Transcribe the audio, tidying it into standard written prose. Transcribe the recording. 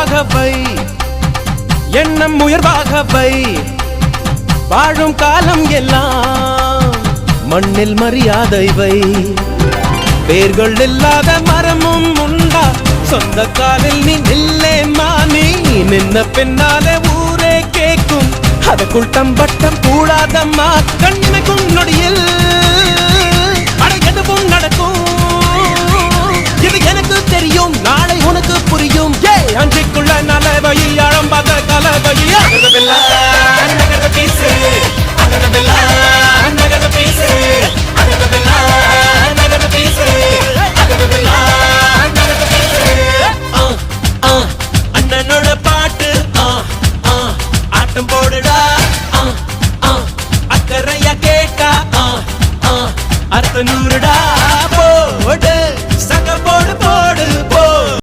உயர்வாக வை, எண்ணம் உயர்வாக வை. வாழும் காலம் எல்லாம் மண்ணில் மரியாதை வை. வேர்கள் இல்லாத மரமும் உண்டா, சொந்த காலில் நீ நில்லே மானி. நின்ன பின்னாலே ஊரே கேட்கும், அதற்குள் தம்பட்டம் கூடாதம்மா. கண்ணிமைக்கும் நொடியில் எதுவும் நடக்கும், இது எனக்கு தெரியும், நாளை உனக்கு புரியும். அன்றைக்குள்ள நலவையில் அழம்பாத கலவையில் அண்ணனோட பாட்டு ஆட்டம் போடுடா. அக்கறையா கேட்டா அர்த்த நூறுடா.